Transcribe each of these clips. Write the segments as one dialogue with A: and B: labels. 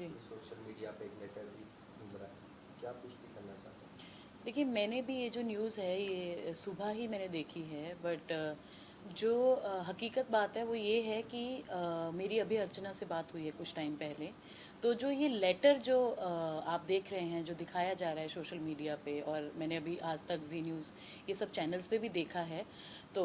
A: जी।
B: कि social media पे एक लेटर भी घूम रहा है, क्या पुष्टि करना चाहते हैं?
A: देखिए, मैंने भी ये जो न्यूज़ है ये सुबह ही मैंने देखी है, बट जो हकीकत बात है वो ये है कि मेरी अभी अर्चना से बात हुई है कुछ टाइम पहले। तो जो ये लेटर जो आप देख रहे हैं, जो दिखाया जा रहा है सोशल मीडिया पे, और मैंने अभी आज तक जी न्यूज़ ये सब चैनल्स पे भी देखा है, तो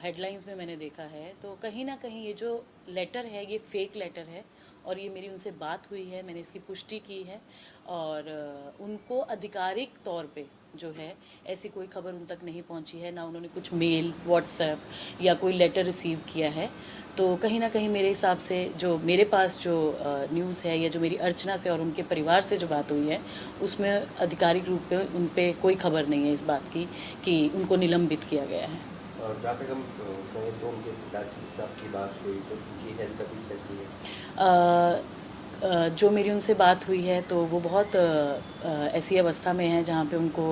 A: हेडलाइंस में मैंने देखा है, तो कहीं ना कहीं ये जो लेटर है ये फेक लेटर है। और ये मेरी उनसे बात हुई है, मैंने इसकी पुष्टि की है। और उनको आधिकारिक तौर पे जो है ऐसी कोई खबर उन तक नहीं पहुंची है, ना उन्होंने कुछ मेल व्हाट्सएप या कोई लेटर रिसीव किया है। तो कहीं ना कहीं मेरे हिसाब से जो मेरे पास जो न्यूज़ है, या जो मेरी अर्चना से और उनके परिवार से जो बात हुई है, उसमें आधिकारिक रूप पे उन पे कोई खबर नहीं है इस बात की कि उनको निलंबित किया गया है।
B: और जहाँ तक हम कहें तो उनके पिताजी से आपकी बात हुई तो उनकी हेल्थ अभी कैसी है?
A: अ, जो मेरी उनसे बात हुई है तो वो बहुत ऐसी अवस्था में है जहाँ पे उनको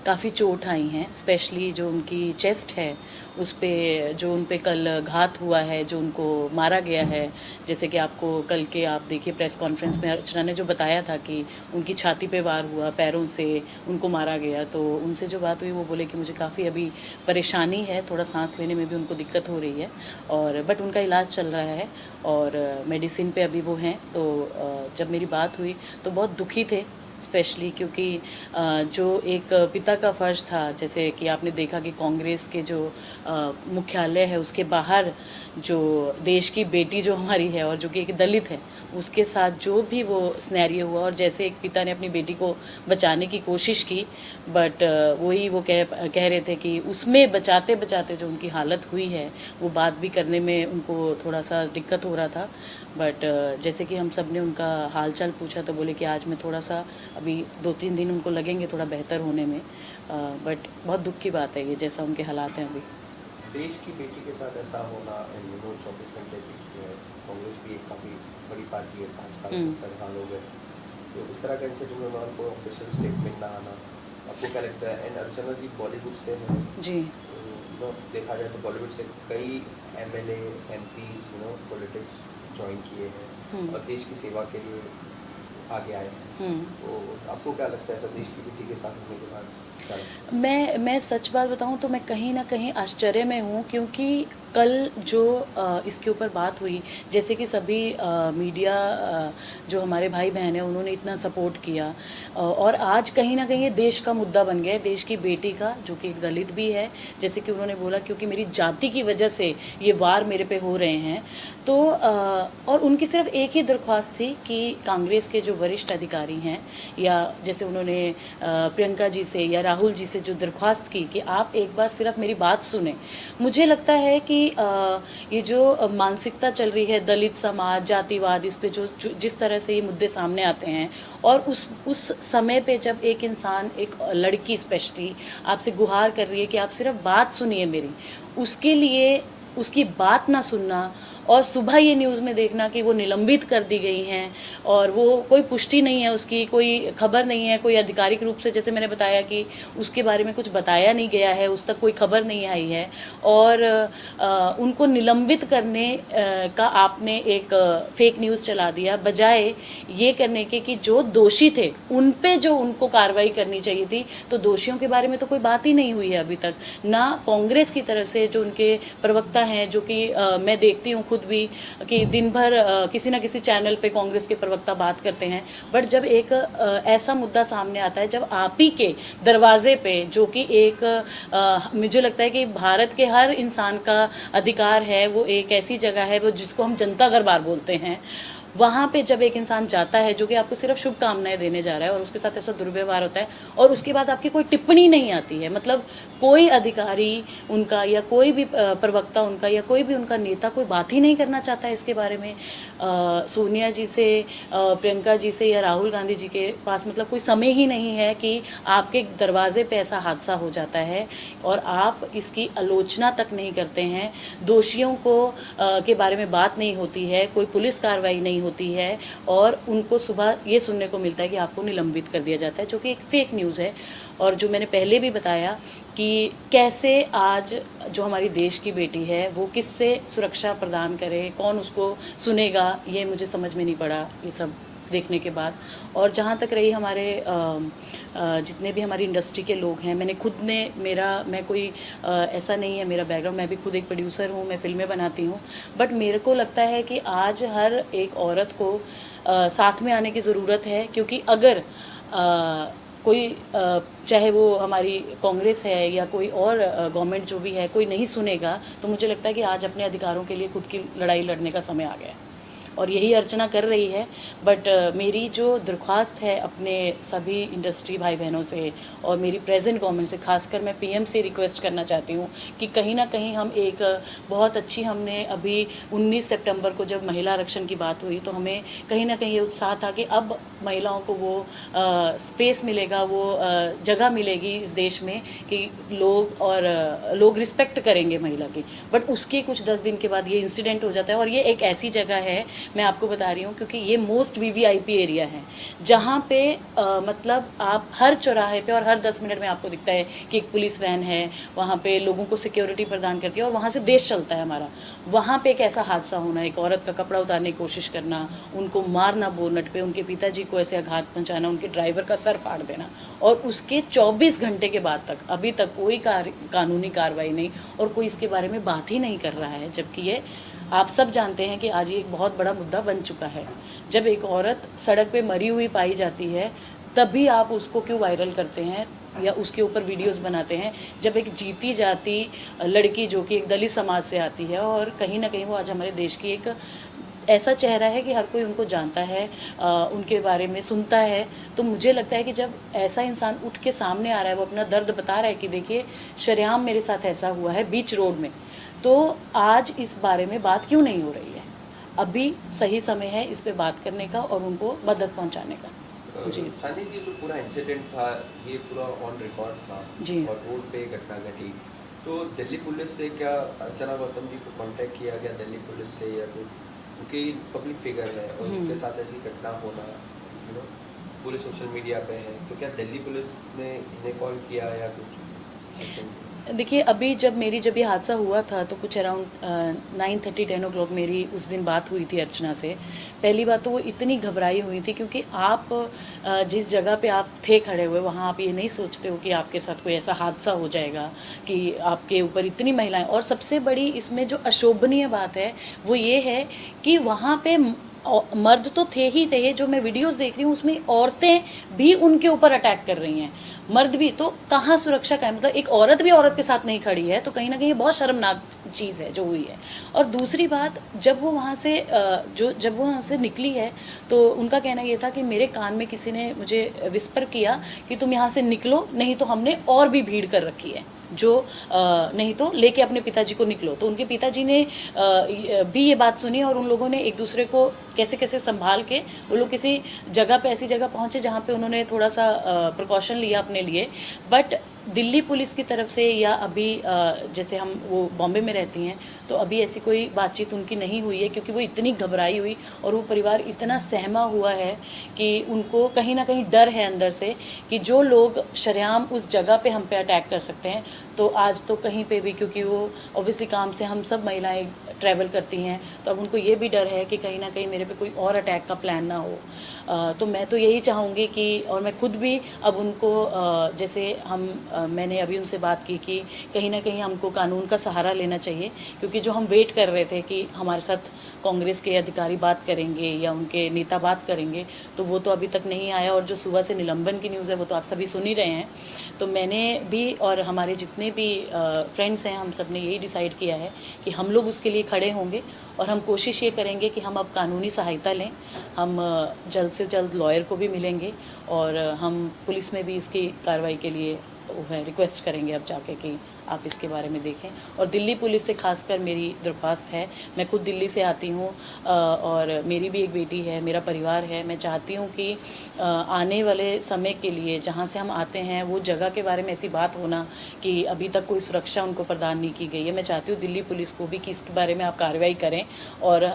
A: काफ़ी चोट आई हैं, स्पेशली जो उनकी चेस्ट है उस पे, जो उन पे कल घात हुआ है, जो उनको मारा गया है। जैसे कि आपको कल के आप देखिए प्रेस कॉन्फ्रेंस में अर्चना ने जो बताया था कि उनकी छाती पे वार हुआ, पैरों से उनको मारा गया। तो उनसे जो बात हुई वो बोले कि मुझे काफ़ी अभी परेशानी है, थोड़ा सांस लेने में भी उनको दिक्कत हो रही है, और बट उनका इलाज चल रहा है और मेडिसिन पे अभी वो हैं। तो जब मेरी बात हुई तो बहुत दुखी थे, स्पेशली क्योंकि जो एक पिता का फ़र्ज़ था, जैसे कि आपने देखा कि कांग्रेस के जो मुख्यालय है उसके बाहर जो देश की बेटी जो हमारी है और जो कि एक दलित है, उसके साथ जो भी वो स्नैरियो हुआ, और जैसे एक पिता ने अपनी बेटी को बचाने की कोशिश की, बट वही वो कह रहे थे कि उसमें बचाते बचाते जो उनकी हालत हुई है, वो बात भी करने में उनको थोड़ा सा दिक्कत हो रहा था। बट जैसे कि हम सब ने उनका हालचाल पूछा तो बोले कि आज मैं थोड़ा सा अभी 2-3 दिन उनको लगेंगे थोड़ा बेहतर होने में। बट बहुत दुख की बात है ये, जैसा उनके हालात हैं अभी।
B: देश की बेटी के साथ ऐसा होना, 24 घंटे की कांग्रेस भी एक काफ़ी बड़ी पार्टी है, 60 साल
A: हम्म।
B: 70 साल हो गए, तो इस तरह का इनसे जुड़े हुआ को ऑफिशियल स्टेटमेंट ना आना, आपको क्या लगता है? एंड अर्चना जी बॉलीवुड से हैं,
A: जी।
B: देखा जाए तो बॉलीवुड से कई एमएलए एमपीज पॉलिटिक्स ज्वाइन किए हैं
A: हम्म।
B: और देश की सेवा के लिए आगे आए हैं।
A: हम्म।
B: तो आपको क्या लगता है, ऐसा देश की बेटी के साथ होने के बाद क्या लगता है?
A: मैं सच बात बताऊं तो मैं कहीं ना कहीं आश्चर्य में हूं, क्योंकि कल जो इसके ऊपर बात हुई, जैसे कि सभी मीडिया जो हमारे भाई बहन हैं उन्होंने इतना सपोर्ट किया, और आज कहीं ना कहीं ये देश का मुद्दा बन गया है, देश की बेटी का, जो कि एक दलित भी है। जैसे कि उन्होंने बोला क्योंकि मेरी जाति की वजह से ये वार मेरे पे हो रहे हैं। तो और उनकी सिर्फ एक ही दरख्वास्त थी कि कांग्रेस के जो वरिष्ठ अधिकारी हैं, या जैसे उन्होंने प्रियंका जी से या राहुल जी से जो दरख्वास्त की कि आप एक बार सिर्फ मेरी बात सुने। मुझे लगता है कि ये जो मानसिकता चल रही है, दलित समाज, जातिवाद, इस पे जो जिस तरह से ये मुद्दे सामने आते हैं, और उस समय पे जब एक इंसान, एक लड़की स्पेशली आपसे गुहार कर रही है कि आप सिर्फ बात सुनिए मेरी, उसके लिए उसकी बात ना सुनना, और सुबह ये न्यूज़ में देखना कि वो निलंबित कर दी गई हैं, और वो कोई पुष्टि नहीं है उसकी, कोई खबर नहीं है, कोई आधिकारिक रूप से, जैसे मैंने बताया कि उसके बारे में कुछ बताया नहीं गया है, उस तक कोई खबर नहीं आई है। और उनको निलंबित करने का आपने एक फेक न्यूज़ चला दिया, बजाय ये करने के कि जो दोषी थे उन पे जो उनको कार्रवाई करनी चाहिए थी। तो दोषियों के बारे में तो कोई बात ही नहीं हुई है अभी तक, ना कांग्रेस की तरफ से जो उनके प्रवक्ता हैं, जो कि मैं देखती हूँ खुद भी कि दिन भर किसी ना किसी चैनल पे कांग्रेस के प्रवक्ता बात करते हैं, बट जब एक ऐसा मुद्दा सामने आता है, जब आप ही के दरवाजे पे, जो कि एक मुझे लगता है कि भारत के हर इंसान का अधिकार है, वो एक ऐसी जगह है वो जिसको हम जनता दरबार बोलते हैं, वहाँ पे जब एक इंसान जाता है जो कि आपको सिर्फ शुभकामनाएं देने जा रहा है, और उसके साथ ऐसा दुर्व्यवहार होता है, और उसके बाद आपकी कोई टिप्पणी नहीं आती है, मतलब कोई अधिकारी उनका या कोई भी प्रवक्ता उनका या कोई भी उनका नेता कोई बात ही नहीं करना चाहता है इसके बारे में। सोनिया जी से, प्रियंका जी से या राहुल गांधी जी के पास मतलब कोई समय ही नहीं है कि आपके दरवाजे पे ऐसा हादसा हो जाता है और आप इसकी आलोचना तक नहीं करते हैं, दोषियों को के बारे में बात नहीं होती है, कोई पुलिस कार्रवाई नहीं होती है, और उनको सुबह ये सुनने को मिलता है कि आपको निलंबित कर दिया जाता है, जो कि एक फेक न्यूज़ है। और जो मैंने पहले भी बताया कि कैसे आज जो हमारी देश की बेटी है वो किससे सुरक्षा प्रदान करे, कौन उसको सुनेगा, ये मुझे समझ में नहीं पड़ा ये सब देखने के बाद। और जहाँ तक रही हमारे जितने भी हमारी इंडस्ट्री के लोग हैं, मैंने खुद ने मैं कोई ऐसा नहीं है मेरा बैकग्राउंड, मैं भी खुद एक प्रोड्यूसर हूँ, मैं फ़िल्में बनाती हूँ, बट मेरे को लगता है कि आज हर एक औरत को साथ में आने की ज़रूरत है, क्योंकि अगर कोई चाहे वो हमारी कांग्रेस है या कोई और गवर्नमेंट जो भी है, कोई नहीं सुनेगा, तो मुझे लगता है कि आज अपने अधिकारों के लिए खुद की लड़ाई लड़ने का समय आ गया है, और यही अर्चना कर रही है। बट मेरी जो दरख्वास्त है अपने सभी इंडस्ट्री भाई बहनों से और मेरी प्रेजेंट गवर्नमेंट से, खासकर मैं पीएम से रिक्वेस्ट करना चाहती हूँ कि कहीं ना कहीं हम एक बहुत अच्छी, हमने अभी 19 सितंबर को जब महिला आरक्षण की बात हुई तो हमें कहीं ना कहीं ये उत्साह था कि अब महिलाओं को वो स्पेस मिलेगा, वो जगह मिलेगी इस देश में कि लोग रिस्पेक्ट करेंगे महिला की। बट उसके कुछ 10 दिन के बाद ये इंसिडेंट हो जाता है, और ये एक ऐसी जगह है, मैं आपको बता रही हूँ, क्योंकि ये मोस्ट वीवीआईपी एरिया है, जहाँ पे मतलब आप हर चौराहे पे और हर 10 मिनट में आपको दिखता है कि एक पुलिस वैन है, वहाँ पे लोगों को सिक्योरिटी प्रदान करती है, और वहाँ से देश चलता है हमारा। वहाँ पे एक ऐसा हादसा होना, एक औरत का कपड़ा उतारने की कोशिश करना, उनको मारना बोनट पे, उनके पिताजी को ऐसे आघात पहुँचाना, उनके ड्राइवर का सर फाड़ देना, और उसके 24 घंटे के बाद तक अभी तक कोई कानूनी कार्रवाई नहीं, और कोई इसके बारे में बात ही नहीं कर रहा है, जबकि ये आप सब जानते हैं कि आज ये एक बहुत बड़ा मुद्दा बन चुका है। जब एक औरत सड़क पे मरी हुई पाई जाती है, तब भी आप उसको क्यों वायरल करते हैं या उसके ऊपर वीडियोस बनाते हैं, जब एक जीती जाती लड़की जो कि एक दलित समाज से आती है, और कहीं ना कहीं वो आज हमारे देश की एक ऐसा चेहरा है कि हर कोई उनको जानता है, उनके बारे में सुनता है। तो मुझे लगता है कि जब ऐसा इंसान उठ के सामने आ रहा है, वो अपना दर्द बता रहा है कि देखिए शरेआम मेरे साथ ऐसा हुआ है बीच रोड में, तो आज इस बारे में बात क्यों नहीं हो रही है? अभी सही समय है इस पे बात करने का और उनको मदद पहुंचाने का। जी
B: सानी जी, जो पूरा इंसिडेंट था ये पूरा ऑन रिकॉर्ड था
A: जी।
B: और रोड पे घटना घटी, तो दिल्ली पुलिस से क्या अर्चना गौतम जी को कांटेक्ट किया गया दिल्ली पुलिस से, या फिर क्योंकि पब्लिक फिगर है और उनके साथ ऐसी घटना होना, पूरे सोशल मीडिया पे है, तो क्या दिल्ली पुलिस ने इन्हें कॉल किया या कुछ?
A: देखिए, अभी जब ये हादसा हुआ था तो कुछ अराउंड 9:30-10 o'clock मेरी उस दिन बात हुई थी अर्चना से। पहली बात तो वो इतनी घबराई हुई थी, क्योंकि आप जिस जगह पे आप थे खड़े हुए, वहाँ आप ये नहीं सोचते हो कि आपके साथ कोई ऐसा हादसा हो जाएगा कि आपके ऊपर इतनी महिलाएं। और सबसे बड़ी इसमें जो अशोभनीय बात है वो ये है कि वहाँ पे मर्द तो थे ही थे, जो मैं वीडियोस देख रही हूँ उसमें औरतें भी उनके ऊपर अटैक कर रही हैं, मर्द भी। तो कहाँ सुरक्षा का है? मतलब एक औरत भी औरत के साथ नहीं खड़ी है, तो कहीं ना कहीं बहुत शर्मनाक चीज़ है जो हुई है। और दूसरी बात, जब वो वहाँ से निकली है तो उनका कहना ये था कि मेरे कान में किसी ने मुझे विस्पर किया कि तुम यहाँ से निकलो, नहीं तो हमने और भी भीड़ कर रखी है, जो नहीं तो लेके अपने पिताजी को निकलो। तो उनके पिताजी ने भी ये बात सुनी, और उन लोगों ने एक दूसरे को कैसे कैसे संभाल के वो लोग किसी जगह पे, ऐसी जगह पहुँचे जहाँ पे उन्होंने थोड़ा सा प्रिकॉशन लिया अपने लिए। बट दिल्ली पुलिस की तरफ से या अभी जैसे वो बॉम्बे में रहती हैं, तो अभी ऐसी कोई बातचीत उनकी नहीं हुई है, क्योंकि वो इतनी घबराई हुई और वो परिवार इतना सहमा हुआ है कि उनको कहीं ना कहीं डर है अंदर से कि जो लोग शरेआम उस जगह पे हम पे अटैक कर सकते हैं, तो आज तो कहीं पे भी, क्योंकि वो ऑब्वियसली काम से हम सब महिलाएं ट्रैवल करती हैं, तो अब उनको ये भी डर है कि कहीं ना कहीं मेरे पे कोई और अटैक का प्लान ना हो। तो मैं तो यही चाहूँगी कि, और मैं खुद भी अब उनको जैसे मैंने अभी उनसे बात की कि कहीं ना कहीं हमको कानून का सहारा लेना चाहिए, क्योंकि जो हम वेट कर रहे थे कि हमारे साथ कांग्रेस के अधिकारी बात करेंगे या उनके नेता बात करेंगे, तो वो तो अभी तक नहीं आया। और जो सुबह से निलंबन की न्यूज़ है वो तो आप सभी सुन ही रहे हैं। तो मैंने भी और हमारे जितने भी फ्रेंड्स हैं, हम सब ने यही डिसाइड किया है कि हम लोग उसके लिए खड़े होंगे, और हम कोशिश ये करेंगे कि हम अब कानूनी सहायता लें। हम जल्द से जल्द लॉयर को भी मिलेंगे, और हम पुलिस में भी इसकी कार्रवाई के लिए रिक्वेस्ट करेंगे अब जाके कि आप इसके बारे में देखें। और दिल्ली पुलिस से खासकर मेरी दरख्वास्त है, मैं खुद दिल्ली से आती हूँ और मेरी भी एक बेटी है, मेरा परिवार है। मैं चाहती हूँ कि आने वाले समय के लिए जहाँ से हम आते हैं वो जगह के बारे में ऐसी बात होना कि अभी तक कोई सुरक्षा उनको प्रदान नहीं की गई है। मैं चाहती हूँ दिल्ली पुलिस को भी कि इसके बारे में आप कार्रवाई करें, और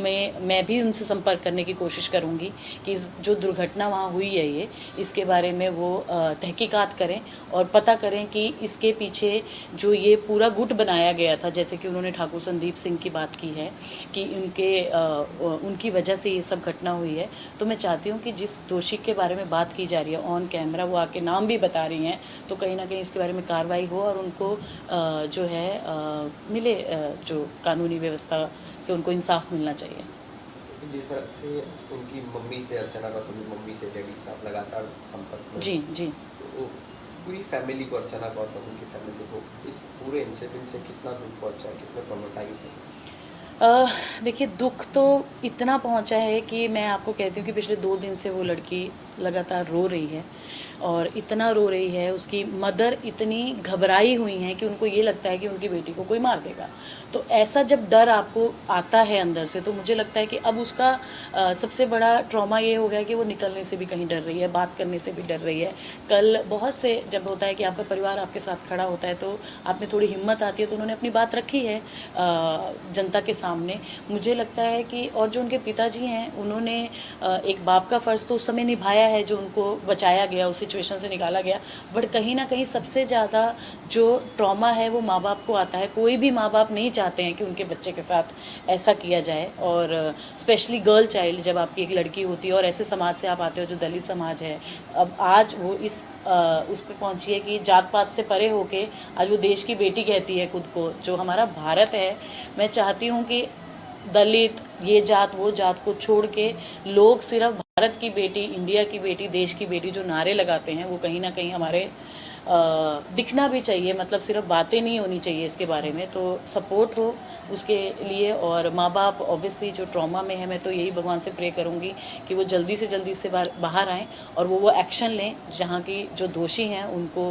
A: मैं भी उनसे संपर्क करने की कोशिश करूँगी कि जो दुर्घटना वहाँ हुई है इसके बारे में वो तहकीकात करें और पता करें कि इसके पीछे जो ये पूरा गुट बनाया गया था, जैसे कि उन्होंने ठाकुर संदीप सिंह की बात की है कि उनकी वजह से ये सब घटना हुई है, तो मैं चाहती हूँ कि जिस दोषी के बारे में बात की जा रही है ऑन कैमरा, वो आके नाम भी बता रही हैं, तो कहीं ना कहीं इसके बारे में कार्रवाई हो और उनको जो है मिले, जो कानूनी व्यवस्था से उनको इंसाफ मिलना चाहिए।
B: जिस तरह से उनकी मम्मी से, अर्चना गौतम की मम्मी से डैडी साहब लगातार संपर्क में,
A: जी जी।
B: तो पूरी फैमिली को, अर्चना गौतम की फैमिली को इस पूरे इंसिडेंट से कितना दुख पहुंचा है, कितना ट्रॉमेटाइज है?
A: देखिए, दुख तो इतना पहुंचा है कि मैं आपको कहती हूँ कि पिछले 2 दिन से वो लड़की लगातार रो रही है, और इतना रो रही है, उसकी मदर इतनी घबराई हुई हैं कि उनको ये लगता है कि उनकी बेटी को कोई मार देगा। तो ऐसा जब डर आपको आता है अंदर से, तो मुझे लगता है कि अब उसका सबसे बड़ा ट्रॉमा ये हो गया कि वो निकलने से भी कहीं डर रही है, बात करने से भी डर रही है। कल बहुत से जब होता है कि आपका परिवार आपके साथ खड़ा होता है, तो आप में थोड़ी हिम्मत आती है, तो उन्होंने अपनी बात रखी है जनता के सामने। मुझे लगता है कि और जो उनके पिताजी हैं, उन्होंने एक बाप का फ़र्ज़ तो उस समय निभाया है, जो उनको बचाया गया, उस सिचुएशन से निकाला गया, बट कहीं ना कहीं सबसे ज़्यादा जो ट्रॉमा है वो माँ बाप को आता है। कोई भी माँ बाप नहीं चाहते हैं कि उनके बच्चे के साथ ऐसा किया जाए, और स्पेशली गर्ल चाइल्ड, जब आपकी एक लड़की होती है और ऐसे समाज से आप आते हो जो दलित समाज है। अब आज वो उस पे पहुंची है कि जात पात से परे होके आज वो देश की बेटी कहती है खुद को, जो हमारा भारत है। मैं चाहती हूँ कि दलित, ये जात वो जात को छोड़ के लोग सिर्फ भारत की बेटी, इंडिया की बेटी, देश की बेटी जो नारे लगाते हैं, वो कहीं ना कहीं हमारे दिखना भी चाहिए। मतलब सिर्फ बातें नहीं होनी चाहिए इसके बारे में, तो सपोर्ट हो उसके लिए। और माँ बाप ऑब्वियसली जो ट्रॉमा में है, मैं तो यही भगवान से प्रे करूँगी कि वो जल्दी से बाहर आएँ और वो एक्शन लें, जहाँ की जो दोषी हैं उनको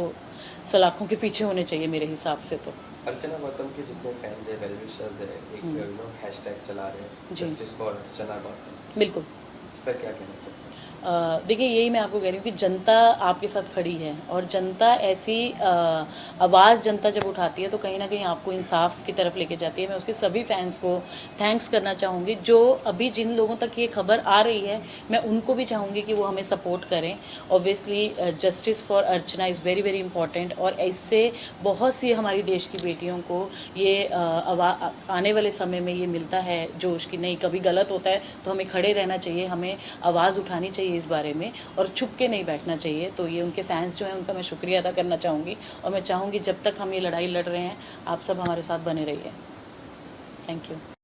A: सलाखों के पीछे होने चाहिए मेरे हिसाब से। तो
B: अर्चना गौतम के जितने फैंस है, वेल विशर्स है, एक हैशटैग चला रहे हैं,
A: जी।
B: जस्टिस फॉर अर्चना गौतम,
A: बिल्कुल।
B: इस पर क्या कहना चाहते हैं?
A: देखिए, यही मैं आपको कह रही हूँ कि जनता आपके साथ खड़ी है, और जनता ऐसी आवाज़ जनता जब उठाती है, तो कहीं ना कहीं आपको इंसाफ की तरफ लेके जाती है। मैं उसके सभी फैंस को थैंक्स करना चाहूँगी, जो अभी जिन लोगों तक ये खबर आ रही है, मैं उनको भी चाहूँगी कि वो हमें सपोर्ट करें। Obviously justice for Archana is very very important, और इससे बहुत सी हमारी देश की बेटियों को ये आने वाले समय में ये मिलता है जोश कि नहीं, कभी गलत होता है तो हमें खड़े रहना चाहिए, हमें आवाज़ उठानी चाहिए इस बारे में, और छुप के नहीं बैठना चाहिए। तो ये उनके फैंस जो हैं, उनका मैं शुक्रिया अदा करना चाहूँगी, और मैं चाहूँगी जब तक हम ये लड़ाई लड़ रहे हैं, आप सब हमारे साथ बने रहिए। Thank you.